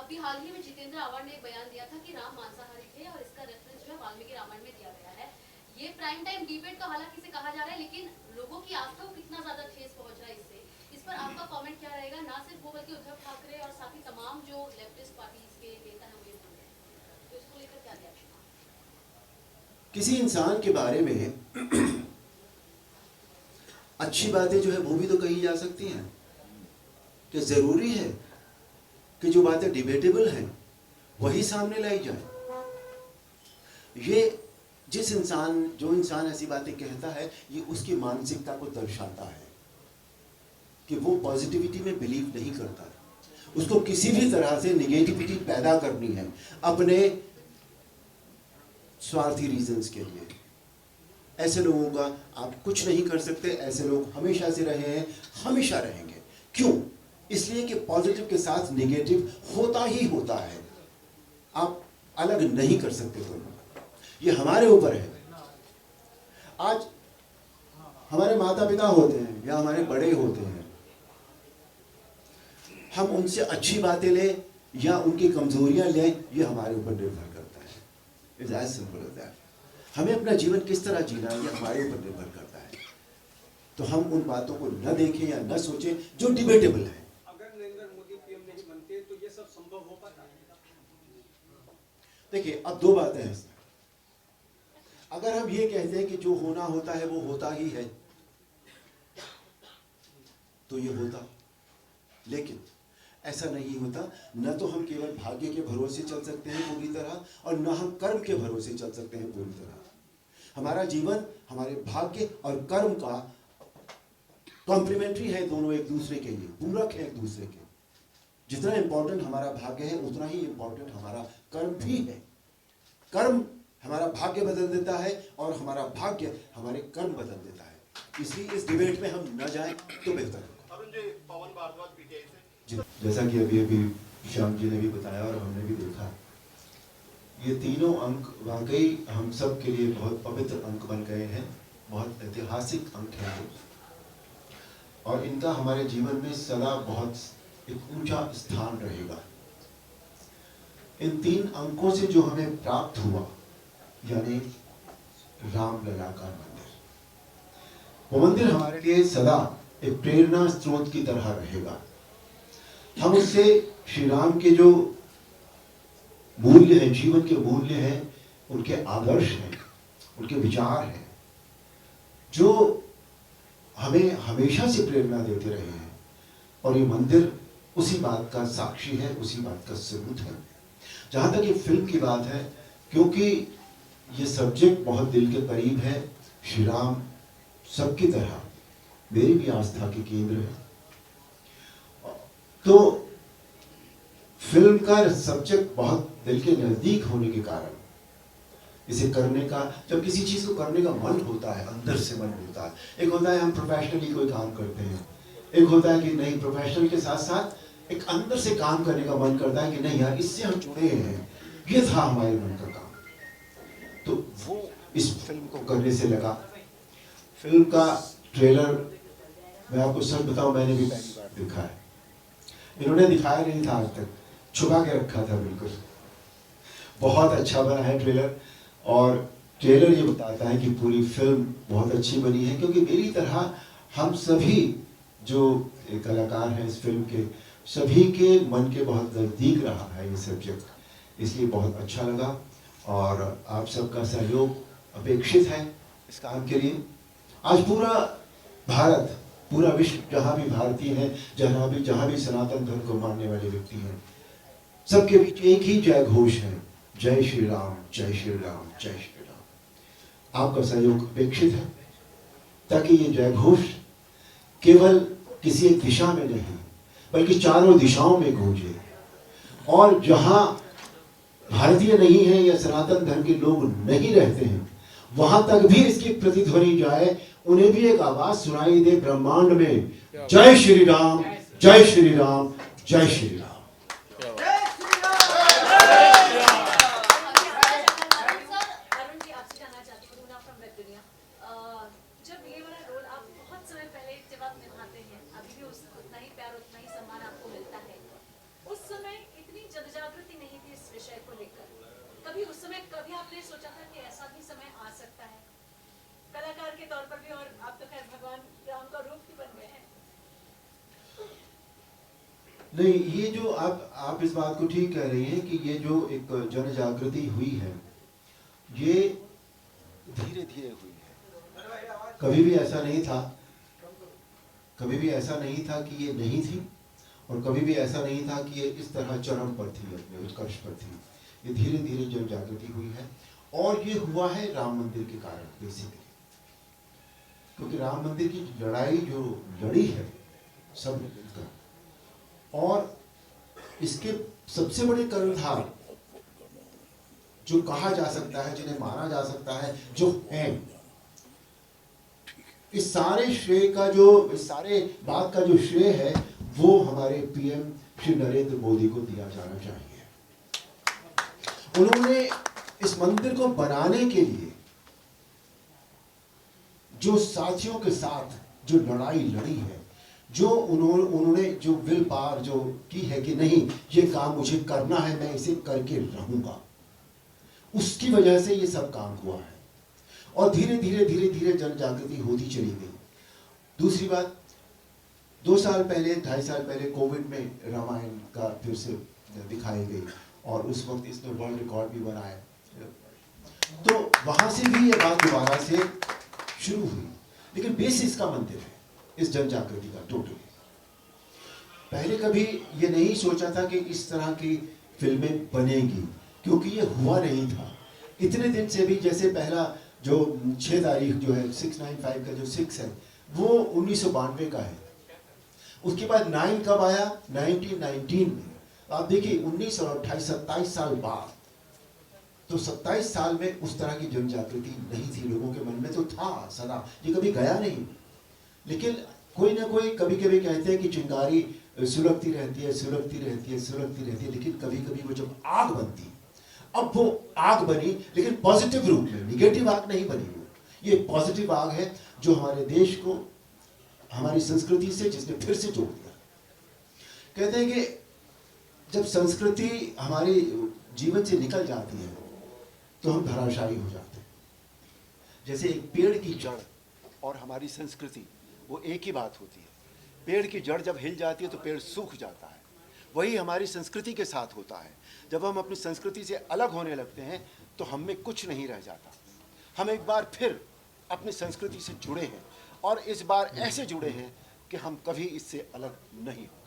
अभी हाल ही में जितेंद्र आवाड ने एक बयान दिया था कि राम मांसाहारी थे और इसका रेफरेंस जो है वाल्मीकि रामायण में दिया गया है। ये प्राइम टाइम डिबेट का हालांकि इसे कहा जा रहा है, लेकिन लोगों की आस्था को कितना ज्यादा ठेस पहुंच रहा है इससे, इस पर आपका कमेंट क्या रहेगा? ना सिर्फ वो बल्कि उद्धव ठाकरे और साथ ही तमाम जो लेफ्टिस्ट पार्टीज के नेता हैं वो ये बोल रहे हैं, तो इसको लेकर क्या रिएक्शन? किसी इंसान के बारे में अच्छी बातें जो है वो भी तो कही जा सकती हैं। कि जरूरी है कि जो बातें डिबेटेबल हैं वही सामने लाई जाए। ये जो इंसान ऐसी बातें कहता है, ये उसकी मानसिकता को दर्शाता है कि वो पॉजिटिविटी में बिलीव नहीं करता। उसको किसी भी तरह से निगेटिविटी पैदा करनी है अपने स्वार्थी रीजंस के लिए। ऐसे लोगों का आप कुछ नहीं कर सकते। ऐसे लोग हमेशा से रहे हैं, हमेशा रहेंगे। क्यों? इसलिए कि पॉजिटिव के साथ नेगेटिव होता ही होता है, आप अलग नहीं कर सकते दोनों। ये हमारे ऊपर है। आज हमारे माता पिता होते हैं या हमारे बड़े होते हैं, हम उनसे अच्छी बातें लें या उनकी कमजोरियां लें, ये हमारे ऊपर निर्भर करता है। It's as simple as that. हमें अपना जीवन किस तरह जीना है, ये हमारे ऊपर निर्भर करता है। तो हम उन बातों को न देखें या न सोचें जो डिबेटेबल है। अगर नरेंद्र मोदी पीएम नहीं बनते तो ये सब संभव हो पाता है? देखिए, अब दो बातें हैं। अगर हम ये कहते हैं कि जो होना होता है वो होता ही है, तो ये होता। लेकिन ऐसा नहीं होता। न तो हम केवल भाग्य के भरोसे चल सकते हैं पूरी तरह, और न हम कर्म के भरोसे चल सकते हैं पूरी तरह। हमारा जीवन हमारे भाग्य और कर्म का कॉम्प्लीमेंट्री है, दोनों एक दूसरे के लिए पूरक है एक दूसरे के। जितना इंपॉर्टेंट हमारा भाग्य है, उतना ही इंपॉर्टेंट हमारा कर्म भी है। कर्म हमारा भाग्य बदल देता है और हमारा भाग्य हमारे कर्म बदल देता है। इसलिए इस डिबेट में हम न जाएं तो बेहतर होगा। अरुण जी, पवन भारद्वाज पीटीआई से। जैसा कि अभी श्याम जी ने भी बताया और हमने भी देखा, ये तीनों अंक वाकई हम सब के लिए बहुत पवित्र अंक बन गए हैं। बहुत ऐतिहासिक अंक हैं वो, और इनका हमारे जीवन में सदा बहुत एक ऊंचा स्थान रहेगा। इन तीन अंकों से जो हमें प्राप्त हुआ, यानी रामलला का मंदिर, वो मंदिर हमारे लिए सदा एक प्रेरणा स्रोत की तरह रहेगा। हम उससे श्री राम के जो मूल्य हैं, जीवन के मूल्य हैं, उनके आदर्श हैं, उनके विचार हैं, जो हमें हमेशा से प्रेरणा देते रहे हैं। और ये मंदिर उसी बात का साक्षी है, उसी बात का सबूत है। जहाँ तक ये फिल्म की बात है, क्योंकि ये सब्जेक्ट बहुत दिल के करीब है, श्री राम सबकी तरह मेरी भी आस्था के केंद्र है, तो फिल्म का सब्जेक्ट बहुत दिल के नजदीक होने के कारण इसे करने का, जब किसी चीज को करने का मन होता है, अंदर से मन होता है। एक होता है हम प्रोफेशनली कोई काम करते हैं, एक होता है कि नहीं, प्रोफेशनल के साथ साथ एक अंदर से काम करने का मन करता है कि नहीं यार, इससे हम जुड़े हैं, ये था हमारे मन का काम। तो वो इस फिल्म को करने से लगा। फिल्म का ट्रेलर मैं आपको सच बताऊं, मैंने भी पहली बार देखा है। इन्होंने दिखाया नहीं था आज तक, छुपा के रखा था बिल्कुल। बहुत अच्छा बना है ट्रेलर, और ट्रेलर ये बताता है कि पूरी फिल्म बहुत अच्छी बनी है, क्योंकि मेरी तरह हम सभी जो कलाकार हैं इस फिल्म के, सभी के मन के बहुत नज़दीक रहा है ये सब्जेक्ट, इसलिए बहुत अच्छा लगा। और आप सबका सहयोग अपेक्षित है इस काम के लिए। आज पूरा भारत, पूरा विश्व, जहाँ भी भारतीय हैं, जहाँ भी सनातन धर्म को मानने वाले व्यक्ति हैं, सबके बीच एक ही जय घोष है, जय श्री राम, जय श्री राम, जय श्री राम। आपका सहयोग अपेक्षित है, ताकि ये जय घोष केवल किसी एक दिशा में नहीं, बल्कि चारों दिशाओं में गूंजे। और जहां भारतीय नहीं है या सनातन धर्म के लोग नहीं रहते हैं, वहां तक भी इसकी प्रतिध्वनि जाए, उन्हें भी एक आवाज सुनाई दे ब्रह्मांड में, जय श्री राम, जय श्री राम, जय श्री राम। उस समय इतनी जगजा विषय को लेकर, कभी उस समय कभी आपने सोचा था कि ऐसा भी समय आ सकता है कलाकार के तौर पर भी, और आप तो खैर भगवान राम का रूप ही बन गए हैं। नहीं, ये जो आप इस बात को ठीक कह रही हैं कि ये जो एक जन जागृति हुई है, ये धीरे धीरे हुई है। कभी भी ऐसा नहीं था, कभी भी ऐसा नहीं था कि ये नहीं थी, और कभी भी ऐसा नहीं था कि ये इस तरह चरम पर थी, अपने उत्कर्ष पर थी। ये धीरे धीरे जन जागृति हुई है, और ये हुआ है राम मंदिर के कारण बेसिकली, क्योंकि राम मंदिर की लड़ाई जो लड़ी है सब मिलकर, और इसके सबसे बड़े कर्णधार जो कहा जा सकता है, जिन्हें माना जा सकता है, जो है इस सारे श्रेय का जो, इस सारे बात का जो श्रेय है, वो हमारे पीएम श्री नरेंद्र मोदी को दिया जाना चाहिए। उन्होंने इस मंदिर को बनाने के लिए जो साथियों के साथ जो लड़ाई लड़ी है, जो उन्होंने जो विल पावर जो की है कि नहीं ये काम मुझे करना है, मैं इसे करके रहूंगा, उसकी वजह से ये सब काम हुआ है। और धीरे धीरे जन जागृति होती चली गई। दूसरी बात, 2 साल पहले 2.5 साल पहले कोविड में रामायण का फिर से दिखाई गई, और उस वक्त इसने वर्ल्ड रिकॉर्ड भी बनाया, तो वहां से भी ये बात दोबारा से शुरू हुई। लेकिन बेसिस का मंदिर है इस जन जागृति का टोटली। पहले कभी ये नहीं सोचा था कि इस तरह की फिल्में बनेगी, क्योंकि ये हुआ नहीं था इतने दिन से भी। जैसे पहला जो 6 तारीख जो है 695 का जो 6 है, वो 1992 का है। उसके बाद 9 कब आया? 1919 में। आप देखिए 19 और 28 27 साल बाद, तो 27 साल में उस तरह की जन जागृति नहीं थी लोगों के मन में, तो था सदा, ये कभी गया नहीं। लेकिन कोई ना कोई कभी कभी कहते हैं कि चिंगारी सुलगती रहती है, सुलगती रहती है, सुलगती रहती है, लेकिन कभी कभी वो जब आग बनती, अब वो आग बनी, लेकिन पॉजिटिव रूप में, निगेटिव आग नहीं बनी। वो ये पॉजिटिव आग है जो हमारे देश को हमारी संस्कृति से जिसने फिर से जोड़ दिया। कहते हैं कि जब संस्कृति हमारे जीवन से निकल जाती है तो हम धराशायी हो जाते हैं। जैसे एक पेड़ की जड़ और हमारी संस्कृति वो एक ही बात होती है। पेड़ की जड़ जब हिल जाती है तो पेड़ सूख जाता है। वही हमारी संस्कृति के साथ होता है। जब हम अपनी संस्कृति से अलग होने लगते हैं तो हम में कुछ नहीं रह जाता। हम एक बार फिर अपनी संस्कृति से जुड़े हैं, और इस बार ऐसे जुड़े हैं कि हम कभी इससे अलग नहीं हो।